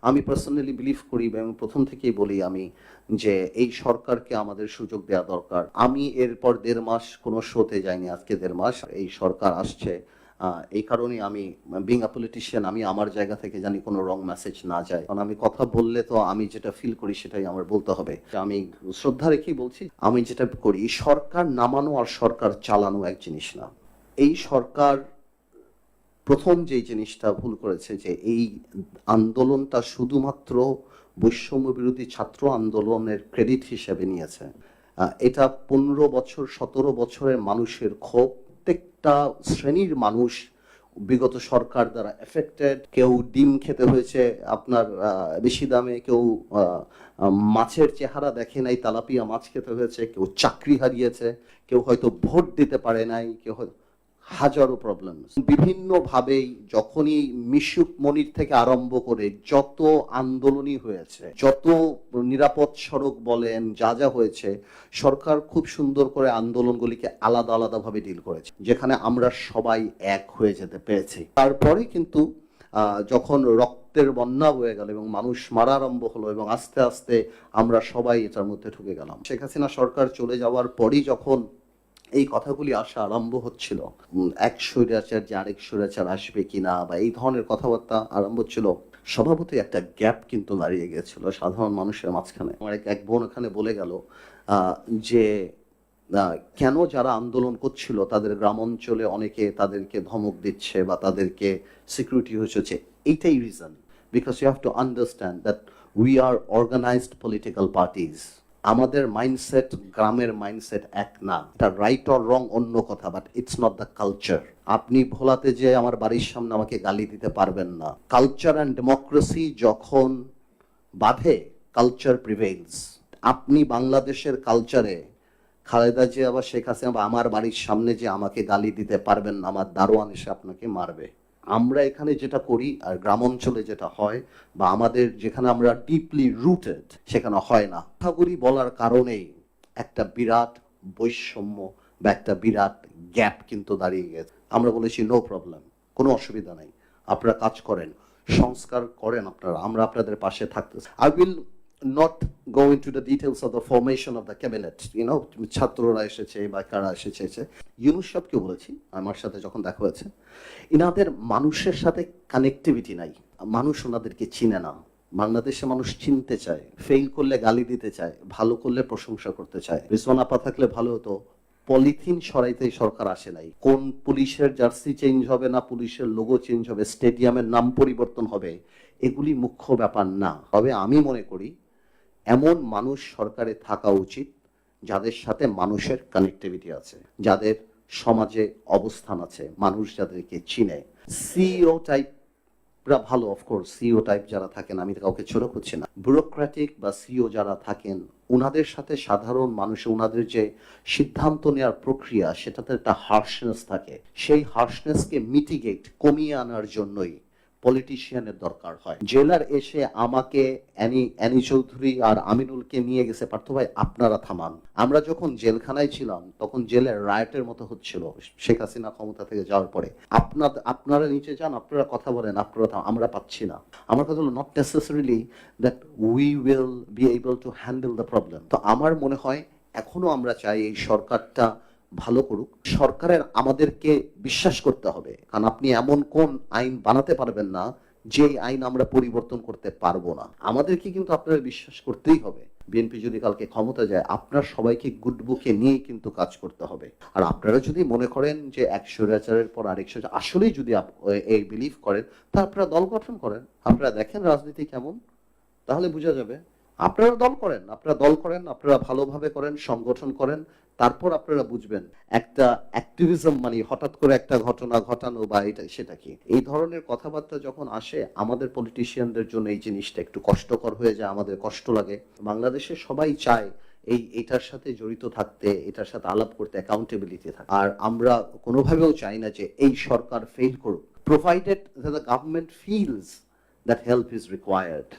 আমি personally believe করি এবং প্রথম থেকেই বলি আমি যে এই সরকারকে আমাদের সুযোগ দেওয়া দরকার। আমি এরপর 1.5 মাস কোনো শোতে যাইনি, আজকে 1.5 মাস এই সরকার আসছে। এই কারণে আমি বিং আ পলিটিশিয়ান, আমি আমার জায়গা থেকে জানি কোনো রং মেসেজ না যায়, কারণ আমি কথা বললে তো আমি যেটা ফিল করি সেটাই আমার বলতে হবে। আমি শ্রদ্ধা রেখেই বলছি, আমি যেটা করি, সরকার নামানো আর সরকার চালানো এক জিনিস না। এই সরকার প্রথম যে জিনিসটা ভুল করেছে যে এই আন্দোলনটা শুধুমাত্র বৈষম্য বিরোধী ছাত্র আন্দোলনের ক্রেডিট হিসেবে নিয়েছে। এটা 15 বছর 17 বছরের মানুষের ক্ষোভ। প্রত্যেকটা শ্রেণীর মানুষ বিগত সরকার দ্বারা এফেক্টেড। কেউ ডিম খেতে হয়েছে আপনার বেশি দামে, কেউ মাছের চেহারা দেখে নাই, তেলাপিয়া মাছ খেতে হয়েছে, কেউ চাকরি হারিয়েছে, কেউ হয়তো ভোট দিতে পারে নাই, কেউ হয়তো হাজারো প্রবলেম। বিভিন্নভাবেই যখনই মিশুক মনির থেকে আরম্ভ করে যত আন্দোলনই হয়েছে, যত নিরাপদ সড়ক বলেন, যা যা হয়েছে, সরকার খুব সুন্দর করে আন্দোলনগুলিকে আলাদা আলাদা ভাবে ডিল করেছে, যেখানে আমরা সবাই এক হয়ে যেতে পেরেছি। তারপরে কিন্তু যখন রক্তের বন্যা হয়ে গেল এবং মানুষ মারা আরম্ভ হলো এবং আস্তে আস্তে আমরা সবাই এটার মধ্যে ঢুকে গেলাম। শেখ হাসিনা সরকার চলে যাওয়ার পরই যখন এই কথাগুলি আসা আরম্ভ হচ্ছিল, এক স্বৈরাচার যে আরেক স্বৈরাচার আসবে কিনা বা এই ধরনের কথাবার্তা আরম্ভ হচ্ছিল, স্বভাবতই একটা গ্যাপ কিন্তু দাঁড়িয়ে গেছিল সাধারণ মানুষের মাঝখানে। আমার এক বোন ওখানে বলে গেল যে কেন যারা আন্দোলন করছিল তাদের গ্রাম অঞ্চলে অনেকে তাদেরকে ধমক দিচ্ছে বা তাদেরকে সিকিউরিটি হচ্ছে, এইটাই reason. Because you have to understand that we are organised political parties. আমাদের মাইন্ডসেট গ্রামের মাইন্ডসেট এক না। এটা রাইট অর রং অন্য কথা, but it's not the culture. আপনি ভোলাতে যে আমার বাড়ির সামনে আমাকে গালি দিতে পারবেন না। কালচার অ্যান্ড ডেমোক্রেসি যখন বাধে, কালচার প্রিভেইলস। আপনি বাংলাদেশের কালচারে খালেদা জিয়া বা শেখ হাসিনা বা আমার বাড়ির সামনে যে আমাকে গালি দিতে পারবেন না, আমার দারোয়ান এসে আপনাকে মারবে। আমরা এখানে যেটা করি আর গ্রাম অঞ্চলে যেটা হয় বা আমাদের যেখানে আমরা ডিপলি রুটেড সেখানে হয় না। কথাগুলি বলার কারণেই একটা বিরাট বৈষম্য বা একটা বিরাট গ্যাপ কিন্তু দাঁড়িয়ে গেছে। আমরা বলেছি নো প্রবলেম, কোনো অসুবিধা নাই, আপনারা কাজ করেন, সংস্কার করেন আপনারা, আমরা আপনাদের পাশে থাকতেছি। I will not go into the details of the formation of the cabinet, ছাত্ররা এসেছে বা কারা এসেছে। ইউনূস সাহেবকে বলেছি আমার সাথে যখন দেখা হয়েছে, ইনাদের মানুষের সাথে কানেক্টিভিটি নাই, মানুষ ওনাদেরকে চিনে না। বাংলাদেশে মানুষ চিনতে চায়, ফেল করলে গালি দিতে চায়, ভালো করলে প্রশংসা করতে চায়। রিজওয়ান আপা থাকলে ভালো হতো, পলিথিন সরাইতে সরকার আসে নাই। কোন পুলিশের জার্সি চেঞ্জ হবে না, পুলিশের লোগো চেঞ্জ হবে, স্টেডিয়ামের নাম পরিবর্তন হবে, এগুলি মুখ্য ব্যাপার না। তবে আমি মনে করি এমন মানুষ সরকারে থাকা উচিত যাদের সাথে মানুষের কানেক্টিভিটি আছে, যাদের সমাজে অবস্থান আছে, মানুষ যাদেরকে চিনে। সিইও টাইপরা ভালো, অফকোর্স সিইও টাইপ যারা থাকেন, আমি কাউকে ছোট করছি না, ব্যুরোক্রেটিক বা সিইও যারা থাকেন, উনাদের সাথে সাধারণ মানুষ, উনাদের যে সিদ্ধান্ত নেওয়ার প্রক্রিয়া সেটাতে একটা হার্শনেস থাকে। সেই হার্শনেসকে মিটিগেট কমিয়ে আনার জন্যই পলিটিশিয়ানের দরকার হয়। জেলার এসে আমাকে অ্যানি চৌধুরী আর আমিনুলকে নিয়ে গেছে, পার্থ ভাই আপনারা থামান। আমরা যখন জেলখানায় ছিলাম তখন জেলের রায়টের মতো হচ্ছিল শেখ হাসিনা ক্ষমতা থেকে যাওয়ার পরে। আপনারা নিচে যান, আপনারা কথা বলেন, আপনারা আমরা পাচ্ছি না। আমার কথা হলো not necessarily that we will be able to handle the problem. তো আমার মনে হয় এখনো আমরা চাই এই সরকারটা ভালো করুক। সরকারের আমাদেরকে বিশ্বাস করতে হবে, কারণ আপনি এমন কোন আইন বানাতে পারবেন না যে আইন আমরা পরিবর্তন করতে পারবো না। আমাদেরকে কিন্তু আপনারা বিশ্বাস করতেই হবে। বিএনপি যদি কালকে ক্ষমতা যায়, আপনার সবাইকে গুড বুকে নিয়ে কিন্তু কাজ করতে হবে। আর আপনারা যদি মনে করেন যে এক স্বৈরাচারের পর আরেক স্বৈরাচার, আসলেই যদি এই বিলিভ করেন, তা আপনারা দল গঠন করেন, আপনারা দেখেন রাজনীতি কেমন, তাহলে বোঝা যাবে। আপনারা দল করেন, আপনারা ভালোভাবে করেন, সংগঠন করেন, তারপর আপনারা বুঝবেন একটা অ্যাক্টিভিজম মানে হঠাৎ করে একটা ঘটনা ঘটানো বা এটা সেটা কি। এই ধরনের কথাবার্তা যখন আসে, আমাদের পলিটিশিয়ানদের জন্য এই জিনিসটা একটু কষ্টকর হয়ে যায়, আমাদের কষ্ট লাগে। বাংলাদেশে সবাই চায় এটার সাথে জড়িত থাকতে, এটার সাথে আলাপ করতে, অ্যাকাউন্টেবিলিটি থাকে। আর আমরা কোনোভাবেও চাই না যে এই সরকার ফেল করুক, provided the government feels that help is required.